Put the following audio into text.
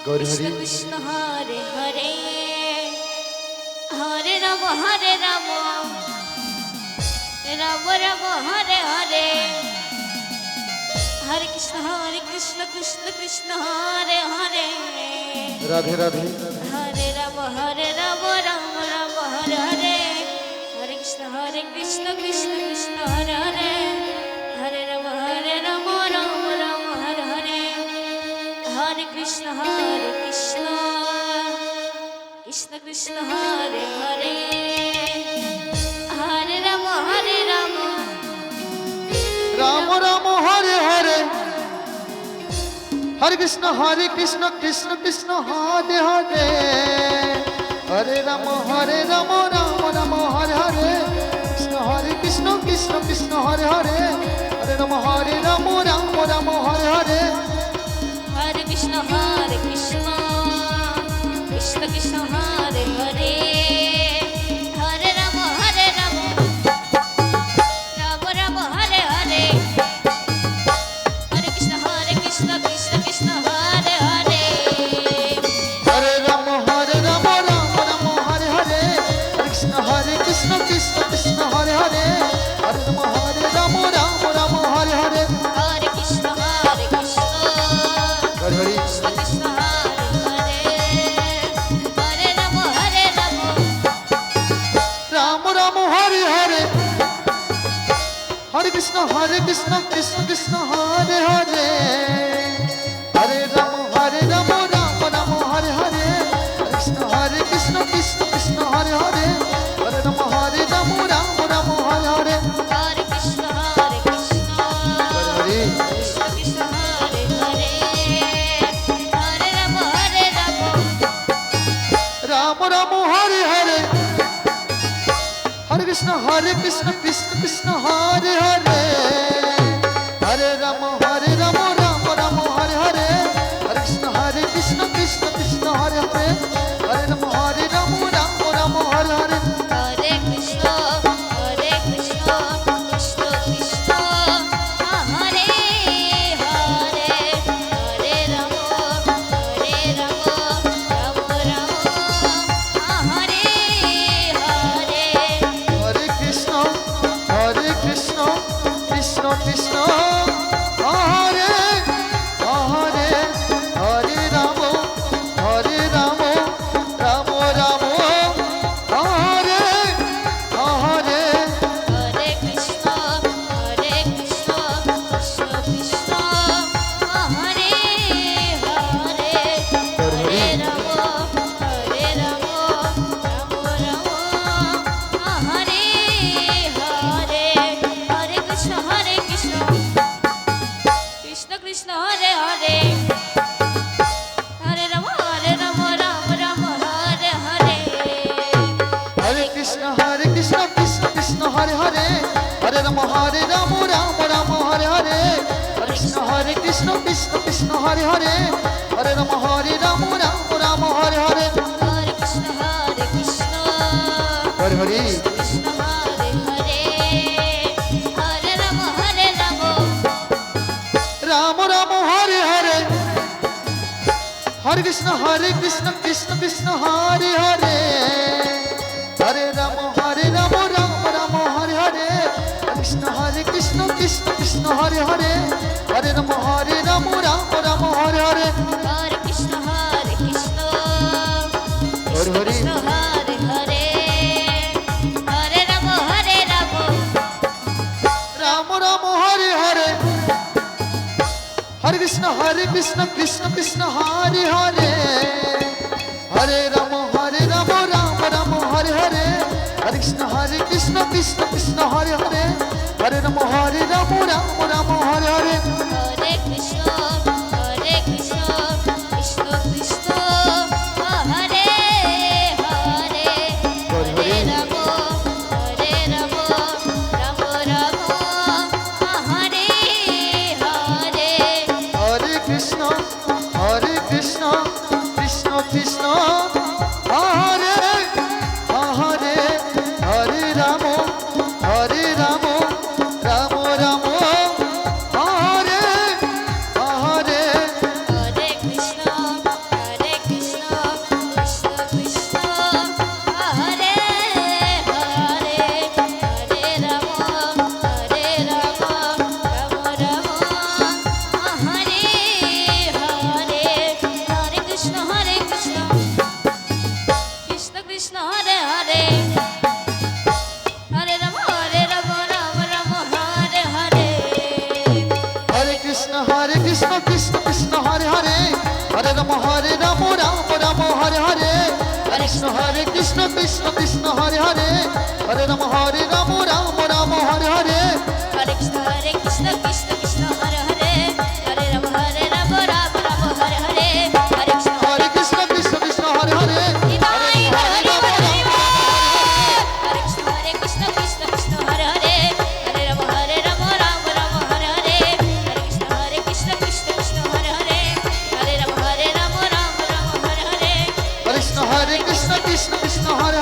Krishna Krishna Hare Hare Hare Ram Ram Ram Hare Hare Hare Krishna Krishna Krishna Hare Hare Radhe Radhe Hare Ram Ram Ram Hare Hare Hare Krishna Krishna Krishna Hare Hare Hare Ram Ram Ram Hare Hare Hare Krishna Krishna Krishna Hare Hare Hare Ram Ram Ram Hare Hare Hare Krishna Krishna Krishna Hare Hare Hare Ram Ram Ram Hare Hare Krishna Krishna Krishna Hare Hare Hare Ram Ram Hare Hare Hare Krishna Krishna Hare Hare Hare Ram Ram Hare Hare Hare Krishna Krishna Hare Hare Hare Ram Ram Hare Hare Krishna Krishna Hare Hare Hare Ram Ram Hare Hare Hare Krishna Hare Hare Krishna Hare Hare Hare Ram Ram Ram Hare Hare Hare Krishna Krishna Krishna Hare Hare Hare Ram Ram Hare Hare Krishna Krishna Hare Hare Hare Ram Ram Hare Hare Hare Krishna Hare Krishna Krishna Hare Hare Hare Ram Ram Ram Hare Hare Hare Krishna Krishna Krishna Hare Hare Hare Ram Ram Hare Hare Hare Krishna Krishna Hare Hare Hare Ram Ram Hare Hare Hare Krishna Krishna Krishna Hare Hare Hare Ram Ram Hare Hare Hare Krishna Krishna Krishna Hare Hare Hare Ram Ram Ram Hare Hare Hare Krishna Krishna Krishna Hare Hare Hare Ram Ram Hare Hare Hare Krishna Krishna Krishna Hare Hare Hare Ram Ram Hare Hare Hare Krishna Krishna Krishna Hare Hare Hare Ram Ram Hare Hare Hare Krishna Krishna Hare Hare Hare Ram Ram Hare Hare Hare Krishna Hare Hare Krishna Hare Hare Hare Ram Ram Hare Hare Hare Krishna Krishna Krishna Hare Hare Hare Ram Ram Hare Hare Krishna Krishna Hare Hare Hare Ram Ram Hare Hare Hare Krishna Hare Hare Krishna Hare Hare Hare Ram Ram Hare Hare Hare Krishna Krishna Krishna Hare Hare Hare Ram Ram Hare Hare Krishna Krishna Hare Hare Hare Ram Ram Hare Hare Hare Krishna Krishna Krishna Hare Hare Hare Ram Ram Hare Hare Hare Krishna Krishna Krishna Hare Hare Hare Ram Ram Ram Hare Hare Ram Ram Ram Hare Hare Hare Krishna Krishna Krishna Hare Hare Hare Ram Ram Ram Hare Hare Hare Krishna Krishna Krishna Hare Hare Nitai Hari Hari Hare Krishna Krishna Krishna Hare Hare Hare Ram Ram Ram Hare Hare Hare Krishna Krishna Krishna Hare Hare Hare Ram Ram Ram Hare Hare Krishna Krishna Krishna Hare